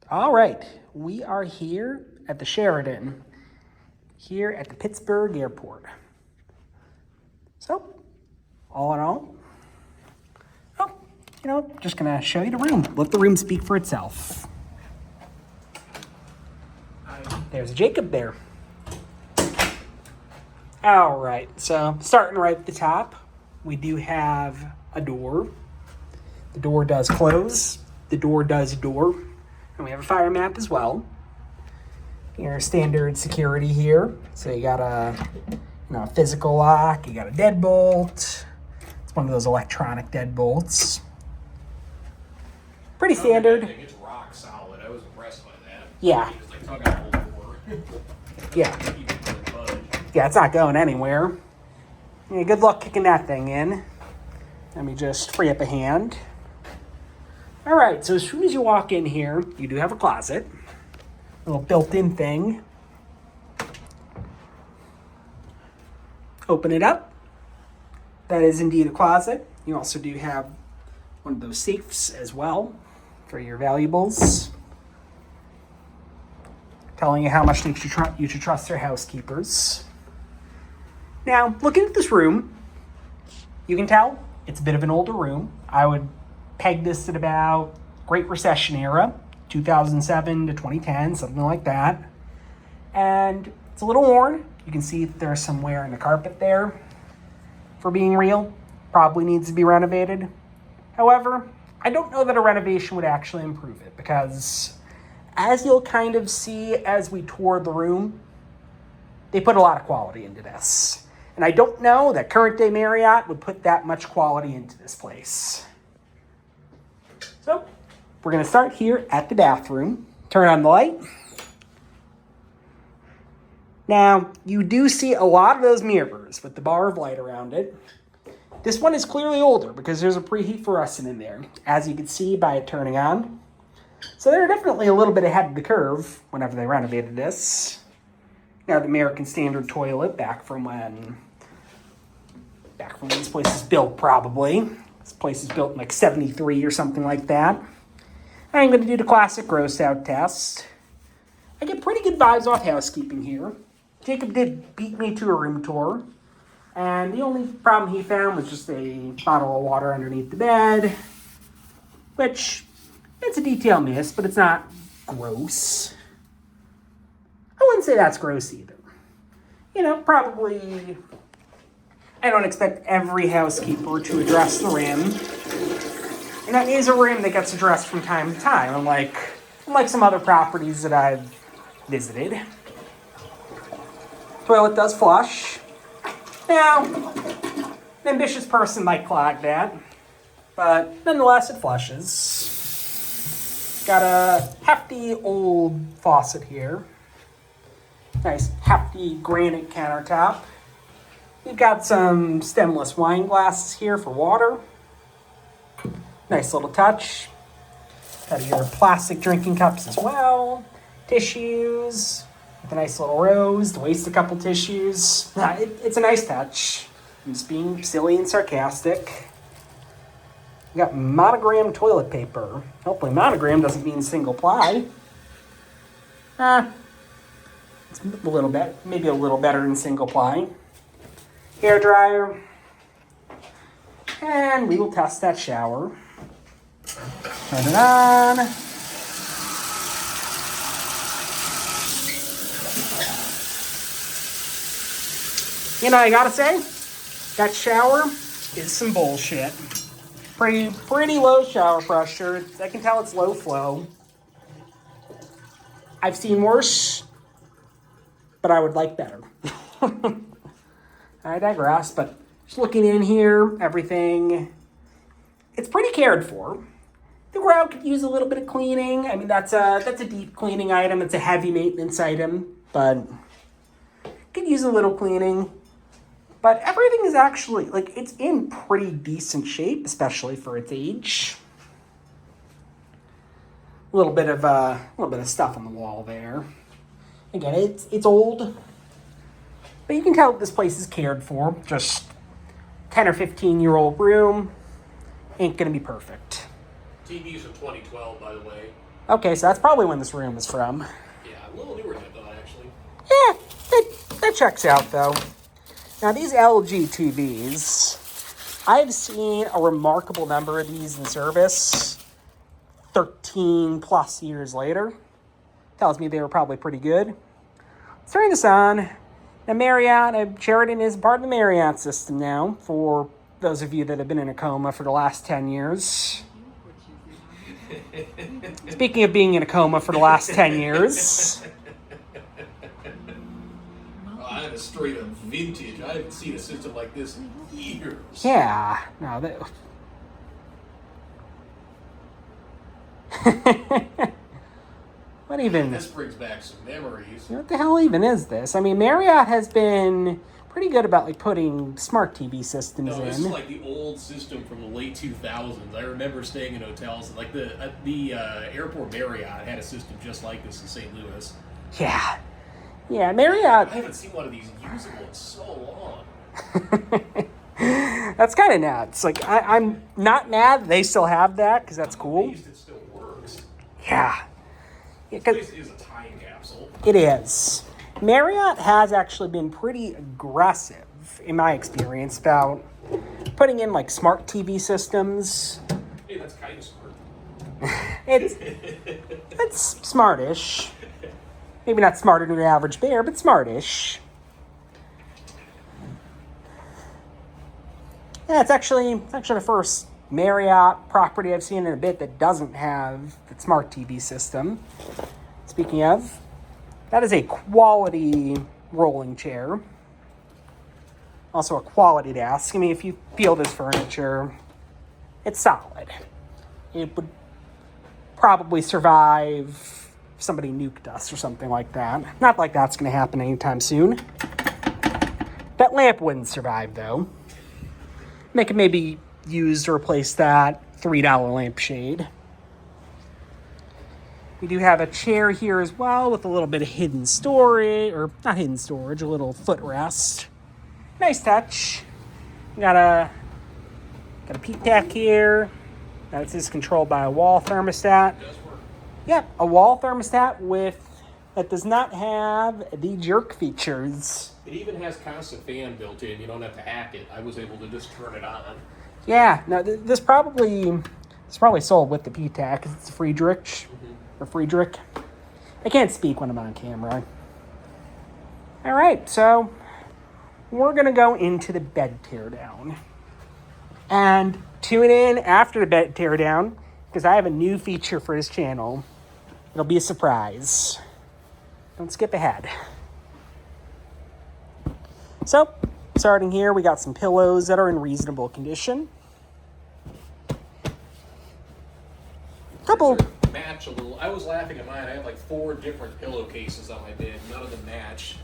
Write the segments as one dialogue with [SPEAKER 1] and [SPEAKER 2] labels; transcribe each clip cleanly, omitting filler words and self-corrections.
[SPEAKER 1] All right, we are here at the Sheraton, here at the Pittsburgh airport. So, all in all, just gonna show you the room. Let the room speak for itself. There's Jacob there. All right, so starting right at the top, we do have a door. The door does close. The door does door. And we have a fire map as well. Your standard security here. So you got a physical lock. You got a deadbolt. It's one of those electronic deadbolts. Pretty standard.
[SPEAKER 2] It's rock solid. I was impressed by that.
[SPEAKER 1] Yeah.
[SPEAKER 2] It's like talking about the whole door.
[SPEAKER 1] Yeah. Yeah, it's not going anywhere. Yeah, good luck kicking that thing in. Let me just free up a hand. All right, so as soon as you walk in here, you do have a closet. A little built-in thing. Open it up. That is indeed a closet. You also do have one of those safes as well for your valuables. Telling you how much you should trust your housekeepers. Now, looking at this room, you can tell it's a bit of an older room. I would peg this at about Great Recession-Era, 2007 to 2010, something like that. And it's a little worn. You can see that there's some wear in the carpet there. For being real, probably needs to be renovated. However, I don't know that a renovation would actually improve it because as you'll kind of see as we tour the room, they put a lot of quality into this. And I don't know that current day Marriott would put that much quality into this place. So, we're going to start here at the bathroom. Turn on the light. Now, you do see a lot of those mirrors with the bar of light around it. This one is clearly older because there's a preheat fluorescent in there, as you can see by it turning on. So they're definitely a little bit ahead of the curve whenever they renovated this. Now, the American Standard toilet back from when this place was built, probably. This place is built in like 73 or something like that. I'm going to do the classic gross out test. I get pretty good vibes off housekeeping here. Jacob did beat me to a room tour. And the only problem he found was just a bottle of water underneath the bed. Which, it's a detail miss, but it's not gross. I wouldn't say that's gross either. Probably I don't expect every housekeeper to address the rim. And that is a rim that gets addressed from time to time, unlike some other properties that I've visited. Toilet does flush. Now, an ambitious person might clog that, but nonetheless it flushes. Got a hefty old faucet here. Nice hefty granite countertop. We've got some stemless wine glasses here for water. Nice little touch. Got your plastic drinking cups as well. Tissues. With a nice little rose to waste a couple tissues. It's a nice touch. I'm just being silly and sarcastic. We got monogram toilet paper. Hopefully monogram doesn't mean single ply. It's a little bit, maybe a little better than single ply. Hair dryer. And we will test that shower. Turn it on. I gotta say, that shower is some bullshit. Pretty low shower pressure. I can tell it's low flow. I've seen worse, but I would like better. I digress, but just looking in here, everything, it's pretty cared for. The grout could use a little bit of cleaning. I mean, that's a deep cleaning item. It's a heavy maintenance item, but could use a little cleaning. But everything is actually, it's in pretty decent shape, especially for its age. A little bit of stuff on the wall there. Again, it's old, but you can tell this place is cared for. Just 10 or 15-year-old room ain't gonna be perfect.
[SPEAKER 2] TV's from 2012, by the way.
[SPEAKER 1] Okay, so that's probably when this room is from.
[SPEAKER 2] Yeah, a little newer than I thought, actually.
[SPEAKER 1] Yeah, that checks out, though. Now, these LG TVs, I've seen a remarkable number of these in service 13 plus years later. Tells me they were probably pretty good. Let's turn this on. Now, Marriott, Sheraton is part of the Marriott system now, for those of you that have been in a coma for the last 10 years. Speaking of being in a coma for the last 10 years.
[SPEAKER 2] I have a straight up vintage. I haven't seen a system like this in years.
[SPEAKER 1] Yeah. No, that... What even...
[SPEAKER 2] This brings back some memories.
[SPEAKER 1] What the hell even is this? I mean, Marriott has been pretty good about like putting smart TV systems in.
[SPEAKER 2] No, this is like the old system from the late 2000s. I remember staying in hotels. Like the airport Marriott had a system just like this in St. Louis.
[SPEAKER 1] Yeah. Yeah, Marriott...
[SPEAKER 2] I haven't seen one of these usable in so long.
[SPEAKER 1] That's kind of nuts. Like, I'm not mad that they still have that, because that's cool.
[SPEAKER 2] At least it still works.
[SPEAKER 1] Yeah.
[SPEAKER 2] This place is a time capsule.
[SPEAKER 1] It is. Marriott has actually been pretty aggressive, in my experience, about putting in, like, smart TV systems.
[SPEAKER 2] Hey, that's kind of smart.
[SPEAKER 1] It's smartish. Maybe not smarter than your average bear, but smartish. Yeah, it's actually the first Marriott property I've seen in a bit that doesn't have the smart TV system. Speaking of, that is a quality rolling chair. Also a quality desk. I mean, if you feel this furniture, it's solid. It would probably survive if somebody nuked us or something like that. Not like that's going to happen anytime soon. That lamp wouldn't survive, though. They could maybe use to replace that $3 lampshade. We do have a chair here as well with a little bit of hidden storage, or not hidden storage, a little footrest. Nice touch. Got a P-tack here. That's just controlled by a wall thermostat.
[SPEAKER 2] It does work.
[SPEAKER 1] Yep, a wall thermostat that does not have the jerk features.
[SPEAKER 2] It even has constant fan built in. You don't have to hack it. I was able to just turn it on.
[SPEAKER 1] Yeah, no, this probably sold with the P-tack because it's a Friedrich. Or Friedrich. I can't speak when I'm on camera. All right, so we're going to go into the bed teardown. And tune in after the bed teardown because I have a new feature for this channel. It'll be a surprise. Don't skip ahead. So, starting here, we got some pillows that are in reasonable condition. Couple...
[SPEAKER 2] Match a little. I was laughing at mine. I have like 4 different pillowcases on my bed. None of them match.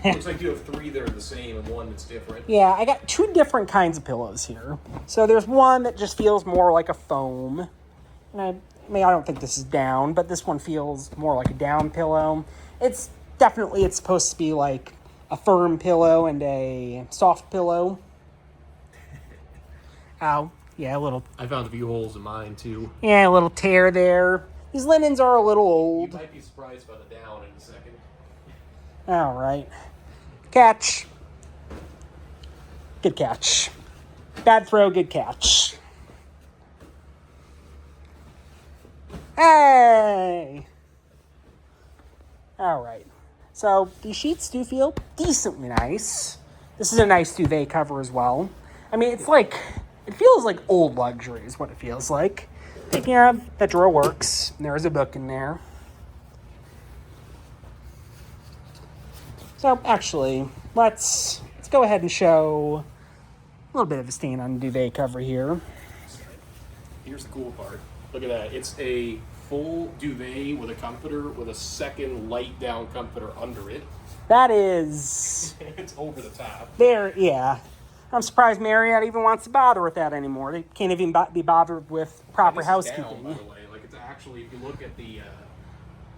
[SPEAKER 2] Looks like you have 3 that are the same and 1 that's different.
[SPEAKER 1] Yeah, I got 2 different kinds of pillows here. So there's one that just feels more like a foam. And I don't think this is down, but this one feels more like a down pillow. It's supposed to be like a firm pillow and a soft pillow. Ow. Yeah, a little...
[SPEAKER 2] I found a few holes in mine too.
[SPEAKER 1] Yeah, a little tear there. These linens are a little old.
[SPEAKER 2] You might be surprised by the down in a second.
[SPEAKER 1] All right. Catch. Good catch. Bad throw, good catch. Hey! All right. So these sheets do feel decently nice. This is a nice duvet cover as well. I mean, it feels like old luxury is what it feels like. Yeah, that drawer works. There's a book in there. So actually, let's go ahead and show a little bit of a stain on the duvet cover here.
[SPEAKER 2] Here's the cool part. Look at that. It's a full duvet with a comforter with a second light down comforter under it.
[SPEAKER 1] That is...
[SPEAKER 2] It's over the top.
[SPEAKER 1] There, yeah. I'm surprised Marriott even wants to bother with that anymore. They can't even be bothered with proper housekeeping.
[SPEAKER 2] Down, by the way. Like, it's actually, if you look at the,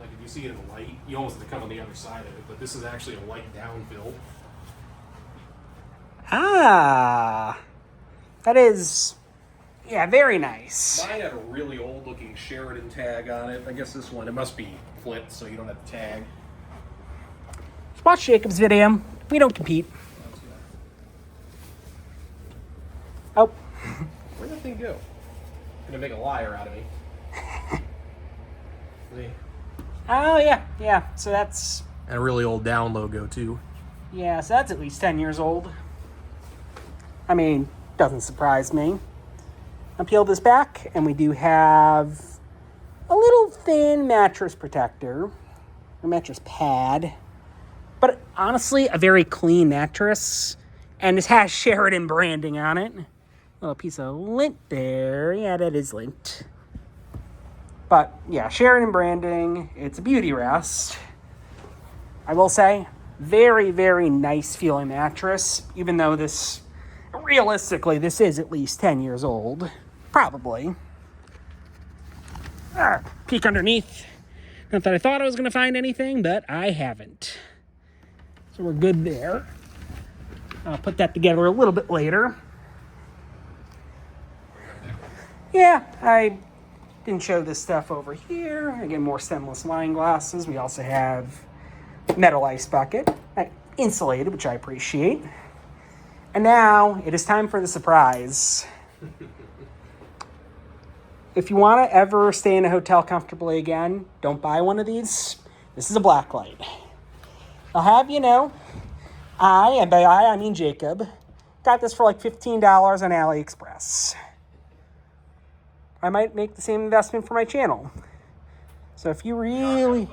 [SPEAKER 2] like if you see it in the light, you almost have to come on the other side of it, but this is actually a light down fill.
[SPEAKER 1] Ah, that is Yeah, very nice.
[SPEAKER 2] Mine had a really old looking Sheraton tag on it. I guess this one, it must be flipped so you don't have the tag.
[SPEAKER 1] Watch Jacob's video. We don't compete. Oh.
[SPEAKER 2] Where'd that thing go? Gonna make a liar out of me. See?
[SPEAKER 1] Oh, yeah. So that's...
[SPEAKER 2] And a really old down logo, too.
[SPEAKER 1] Yeah, so that's at least 10 years old. I mean, doesn't surprise me. I'll peel this back, and we do have a little thin mattress protector. A mattress pad. But honestly, a very clean mattress. And this has Sheraton branding on it. Little piece of lint there. Yeah, that is lint. But yeah, Sheraton branding. It's a beauty rest. I will say, very, very nice feeling mattress. Even though this, realistically, this is at least 10 years old. Probably. Peek underneath. Not that I thought I was going to find anything, but I haven't. So we're good there. I'll put that together a little bit later. Yeah, I didn't show this stuff over here. Again, more stemless wine glasses. We also have metal ice bucket, insulated, which I appreciate. And now it is time for the surprise. If you want to ever stay in a hotel comfortably again, don't buy one of these. This is a black light. I'll have you know, and by I mean Jacob, got this for like $15 on AliExpress. I might make the same investment for my channel. So if you really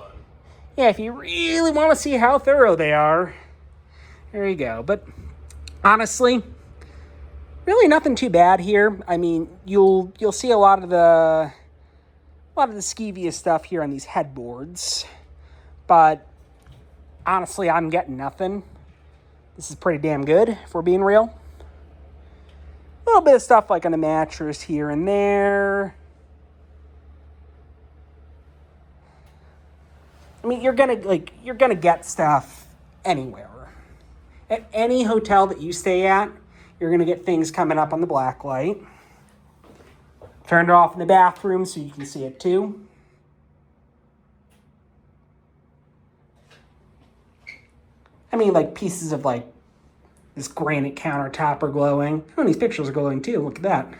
[SPEAKER 1] want to see how thorough they are, there you go. But honestly, really nothing too bad here. I mean, you'll see a lot of the skeeviest stuff here on these headboards, but honestly, I'm getting nothing. This is pretty damn good, if we're being real. A little bit of stuff like on the mattress here and there. I mean, you're gonna get stuff anywhere. At any hotel that you stay at, you're gonna get things coming up on the black light. Turn it off in the bathroom so you can see it too. I mean, like pieces of like this granite countertop are glowing. Oh, these pictures are glowing too. Look at that.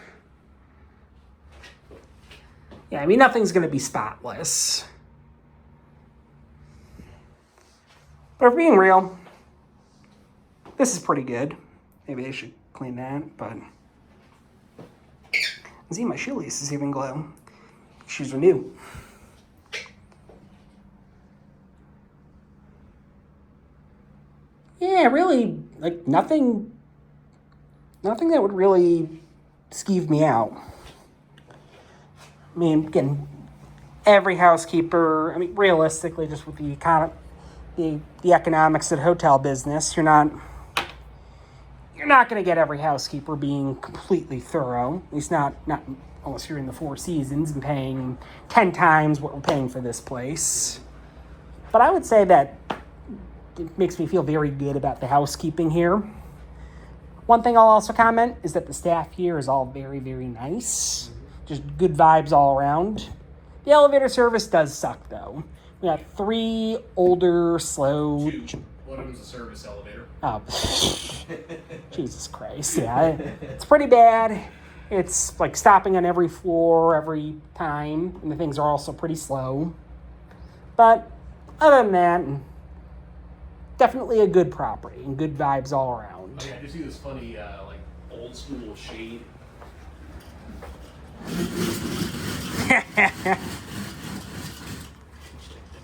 [SPEAKER 1] Yeah, I mean, nothing's going to be spotless. But if being real, this is pretty good. Maybe they should clean that, but... See, my shoelaces even glow. Shoes are new. Yeah, really, like, nothing that would really skeeve me out. I mean, again, every housekeeper, I mean, realistically, just with the economics of the hotel business, you're not going to get every housekeeper being completely thorough. At least not unless you're in the Four Seasons and paying 10 times what we're paying for this place. But I would say that it makes me feel very good about the housekeeping here. One thing I'll also comment is that the staff here is all very, very nice. Just good vibes all around. The elevator service does suck, though. We got 3 older, slow...
[SPEAKER 2] 2. One of them's a service elevator.
[SPEAKER 1] Oh, Jesus Christ. Yeah, it's pretty bad. It's like stopping on every floor every time, and the things are also pretty slow. But other than that, definitely a good property and good vibes all around.
[SPEAKER 2] Oh, yeah, did you see this funny, like, old school shade?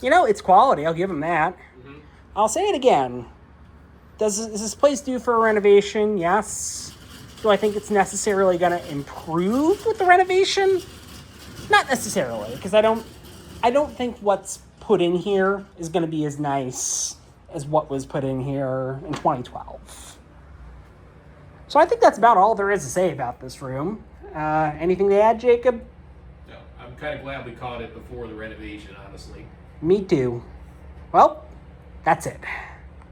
[SPEAKER 1] You know, it's quality. I'll give them that.
[SPEAKER 2] Mm-hmm.
[SPEAKER 1] I'll say it again. Is this place due for a renovation? Yes. Do I think it's necessarily going to improve with the renovation? Not necessarily, because I don't think what's put in here is going to be as nice as what was put in here in 2012. So I think that's about all there is to say about this room. Anything to add, Jacob?
[SPEAKER 2] No, I'm kind of glad we caught it before the renovation, honestly.
[SPEAKER 1] Me too. Well, that's it.